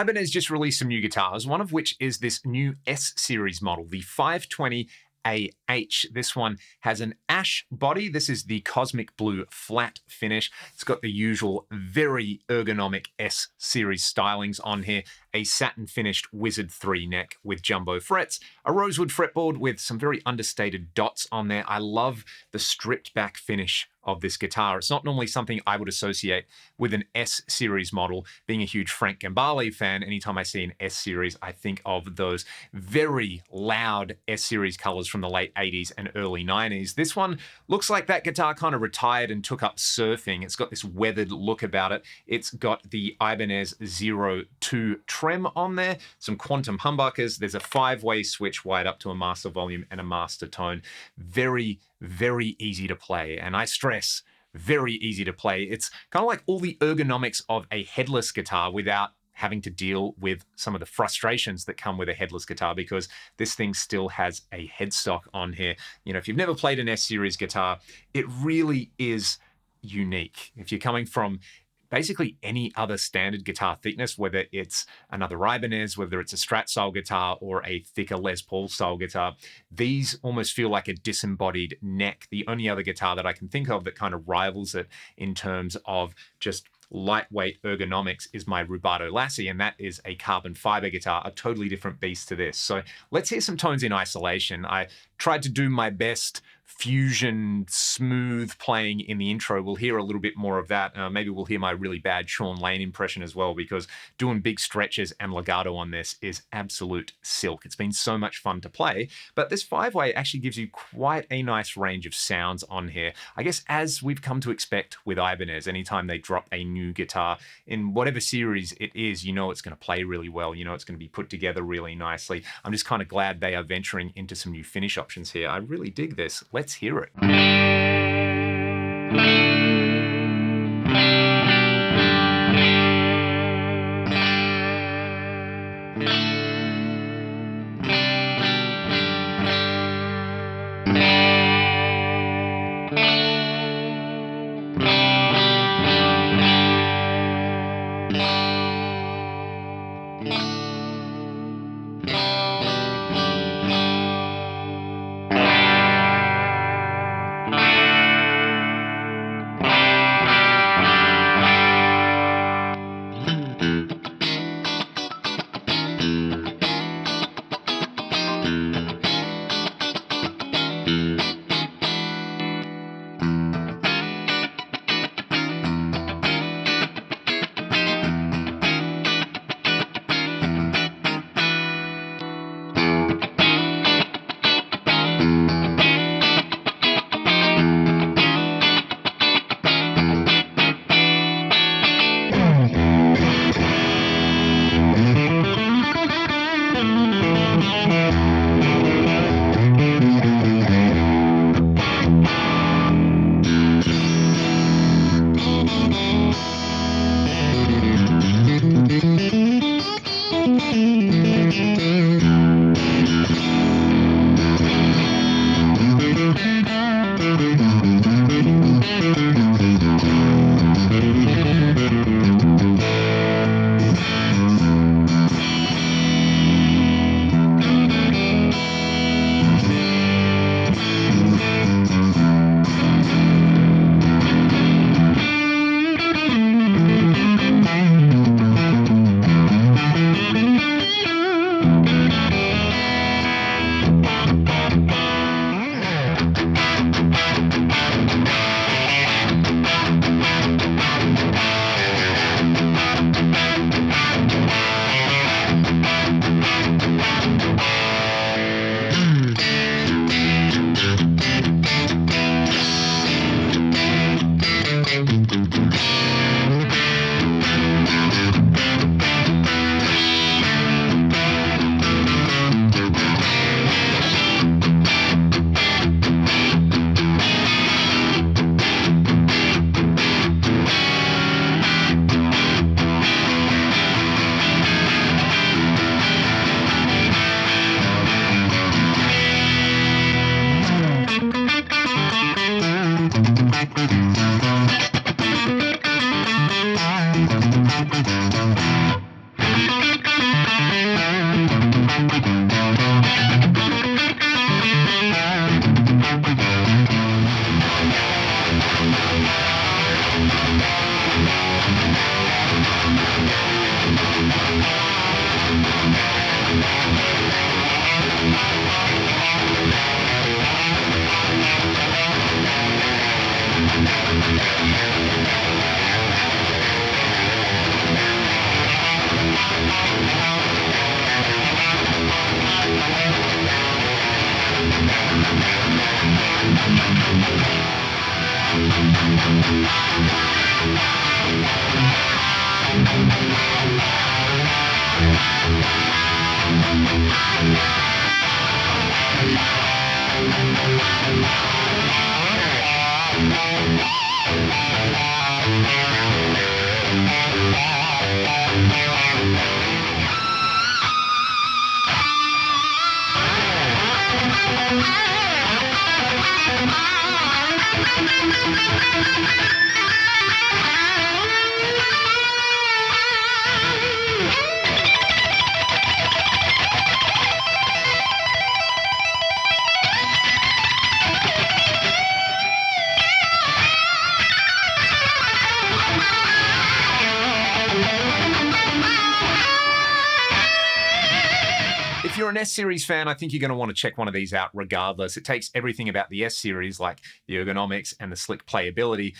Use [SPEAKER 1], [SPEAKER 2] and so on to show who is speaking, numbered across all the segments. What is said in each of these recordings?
[SPEAKER 1] Ibanez just released some new guitars, one of which is this new S series model, the 520AH. This one has an ash body. This is the cosmic blue flat finish. It's got the usual very ergonomic S series stylings on here, a satin finished Wizard 3 neck with jumbo frets, a rosewood fretboard with some very understated dots on there. I love the stripped back finish of this guitar. It's not normally something I would associate with an S series model. Being a huge Frank Gambale fan, anytime I see an S series, I think of those very loud S series colors from the late 80s and early 90s. This one looks like that guitar kind of retired and took up surfing. It's got this weathered look about it. It's got the Ibanez 02 trem on there, some quantum humbuckers. There's a 5-way switch wired up to a master volume and a master tone. Very, very easy to play. And I stress, very easy to play. It's kind of like all the ergonomics of a headless guitar without having to deal with some of the frustrations that come with a headless guitar, because this thing still has a headstock on here. You know, if you've never played an S series guitar, it really is unique. If you're coming from basically any other standard guitar thickness, whether it's another Ibanez, whether it's a Strat style guitar or a thicker Les Paul style guitar, these almost feel like a disembodied neck. The only other guitar that I can think of that kind of rivals it in terms of just lightweight ergonomics is my Rubato Lassie, and that is a carbon fiber guitar, a totally different beast to this. So let's hear some tones in isolation. I tried to do my best fusion smooth playing in the intro. We'll hear a little bit more of that. Maybe we'll hear my really bad Sean Lane impression as well, because doing big stretches and legato on this is absolute silk. It's been so much fun to play, but this 5-way actually gives you quite a nice range of sounds on here. I guess as we've come to expect with Ibanez, anytime they drop a new guitar in whatever series it is, you know it's going to play really well. You know it's going to be put together really nicely. I'm just kind of glad they are venturing into some new finish options here. I really dig this. Let's hear it. If you're an S-Series fan, I think you're going to want to check one of these out regardless. It takes everything about the S-Series, like the ergonomics and the slick playability,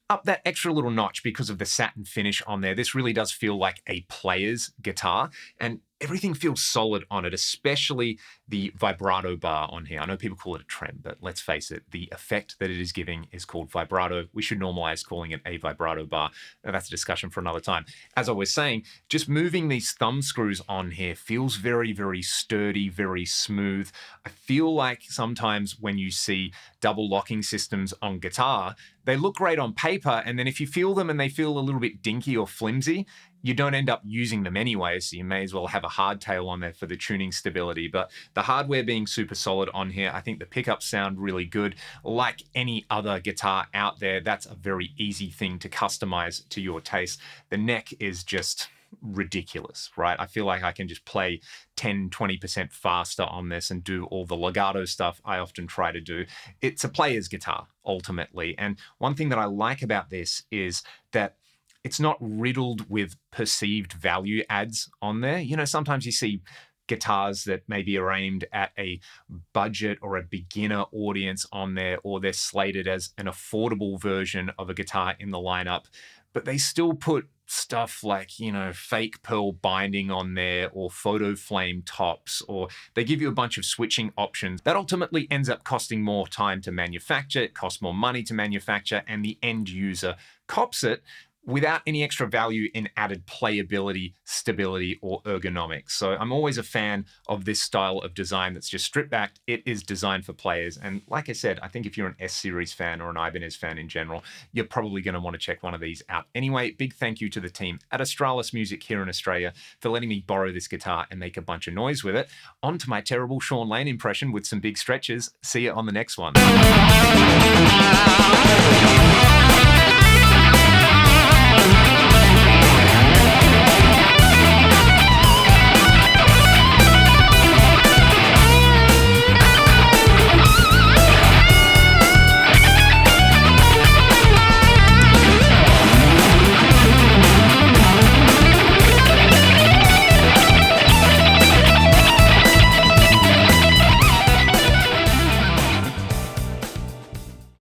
[SPEAKER 1] up that extra little notch because of the satin finish on there. This really does feel like a player's guitar, and everything feels solid on it, especially the vibrato bar on here. I know people call it a trem, but let's face it, the effect that it is giving is called vibrato. We should normalize calling it a vibrato bar. Now, that's a discussion for another time. As I was saying, just moving these thumb screws on here feels very, very sturdy, very smooth. I feel like sometimes when you see double locking systems on guitar, they look great on paper, and then if you feel them and they feel a little bit dinky or flimsy, you don't end up using them anyway, so you may as well have a hardtail on there for the tuning stability. But the hardware being super solid on here, I think the pickups sound really good. Like any other guitar out there, that's a very easy thing to customize to your taste. The neck is just ridiculous, right? I feel like I can just play 10, 20% faster on this and do all the legato stuff I often try to do. It's a player's guitar, ultimately. And one thing that I like about this is that it's not riddled with perceived value adds on there. You know, sometimes you see guitars that maybe are aimed at a budget or a beginner audience on there, or they're slated as an affordable version of a guitar in the lineup, but they still put stuff like, you know, fake pearl binding on there, or photo flame tops, or they give you a bunch of switching options. That ultimately ends up costing more time to manufacture, it costs more money to manufacture, and the end user cops it without any extra value in added playability, stability, or ergonomics. So I'm always a fan of this style of design that's just stripped back. It is designed for players. And like I said, I think if you're an S-Series fan or an Ibanez fan in general, you're probably going to want to check one of these out. Anyway, big thank you to the team at Australis Music here in Australia for letting me borrow this guitar and make a bunch of noise with it. On to my terrible Sean Lane impression with some big stretches. See you on the next one.